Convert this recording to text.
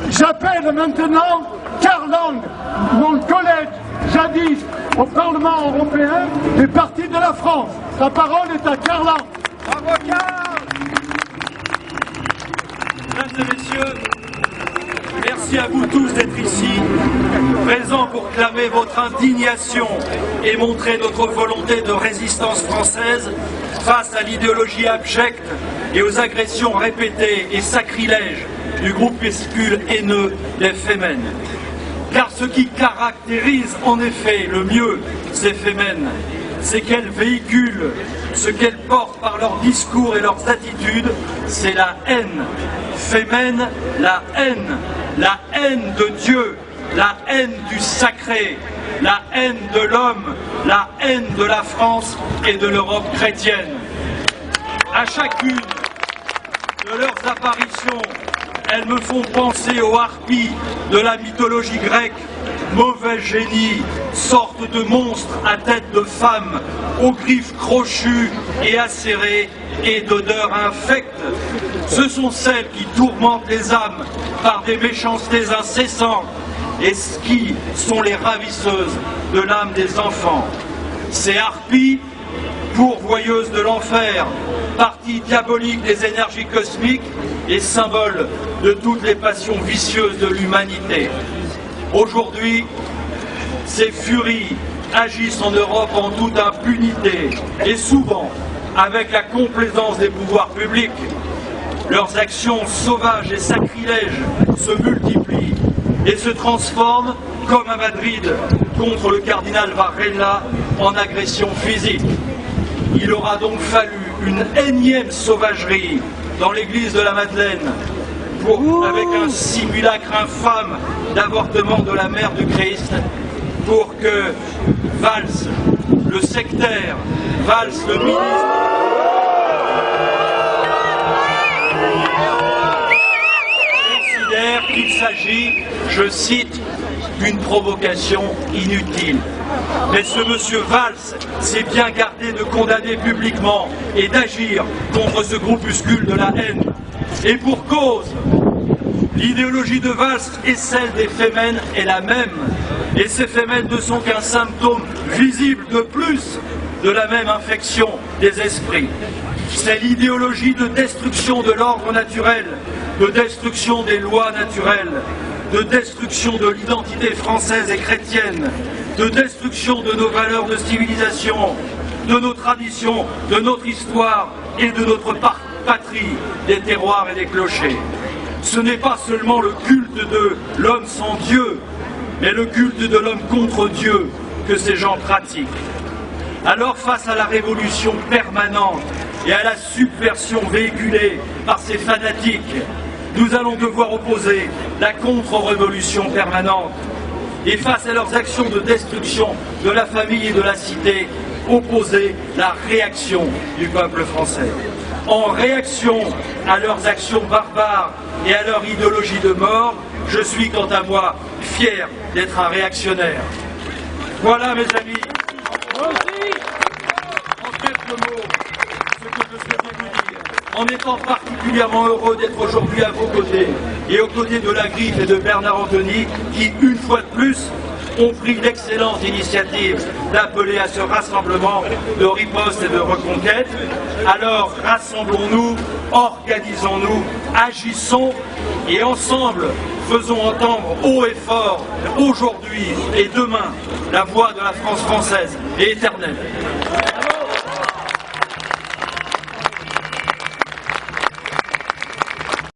J'appelle maintenant Karl Lang, mon collègue jadis au Parlement européen des partis de la France. La parole est à Karl Lang. Bravo Karl. Mesdames et messieurs, merci à vous tous d'être ici, présents pour clamer votre indignation et montrer notre volonté de résistance française face à l'idéologie abjecte et aux agressions répétées et sacrilèges du groupuscule haineux des Femen. Car ce qui caractérise en effet le mieux ces Femen, c'est qu'elles véhiculent ce qu'elles portent par leurs discours et leurs attitudes, c'est la haine. Femen, la haine de Dieu, la haine du sacré, la haine de l'homme, la haine de la France et de l'Europe chrétienne. À chacune de leurs apparitions, elles me font penser aux harpies de la mythologie grecque, mauvais génies, sortes de monstres à tête de femme, aux griffes crochues et acérées et d'odeurs infectes. Ce sont celles qui tourmentent les âmes par des méchancetés incessantes et qui sont les ravisseuses de l'âme des enfants. Ces harpies, pourvoyeuses de l'enfer, partie diabolique des énergies cosmiques et symbole de toutes les passions vicieuses de l'humanité. Aujourd'hui, ces furies agissent en Europe en toute impunité et souvent avec la complaisance des pouvoirs publics. Leurs actions sauvages et sacrilèges se multiplient et se transforment, comme à Madrid, contre le cardinal Varela, en agression physique. Il aura donc fallu une énième sauvagerie dans l'église de la Madeleine, avec un simulacre infâme d'avortement de la mère du Christ, pour que Valls, le sectaire, Valls, le ministre, considère qu'il s'agit, je cite, d'une provocation inutile. Mais ce monsieur Valls s'est bien gardé de condamner publiquement et d'agir contre ce groupuscule de la haine. Et pour cause, l'idéologie de Valls et celle des Femen est la même. Et ces Femen ne sont qu'un symptôme visible de plus de la même infection des esprits. C'est l'idéologie de destruction de l'ordre naturel, de destruction des lois naturelles, de destruction de l'identité française et chrétienne, de destruction de nos valeurs de civilisation, de nos traditions, de notre histoire et de notre patrie, des terroirs et des clochers. Ce n'est pas seulement le culte de l'homme sans Dieu, mais le culte de l'homme contre Dieu que ces gens pratiquent. Alors, face à la révolution permanente et à la subversion véhiculée par ces fanatiques, nous allons devoir opposer la contre-révolution permanente. Et face à leurs actions de destruction de la famille et de la cité, opposer la réaction du peuple français. En réaction à leurs actions barbares et à leur idéologie de mort, je suis quant à moi fier d'être un réactionnaire. Voilà mes amis, en quelques mots, ce que je souhaitais vous dire, en étant particulièrement heureux d'être aujourd'hui à vos côtés et aux côtés de la Griffe et de Bernard Anthony qui, une fois de plus, ont pris l'excellente initiative d'appeler à ce rassemblement de riposte et de reconquête. Alors rassemblons-nous, organisons-nous, agissons et ensemble faisons entendre haut et fort, aujourd'hui et demain, la voix de la France française et éternelle.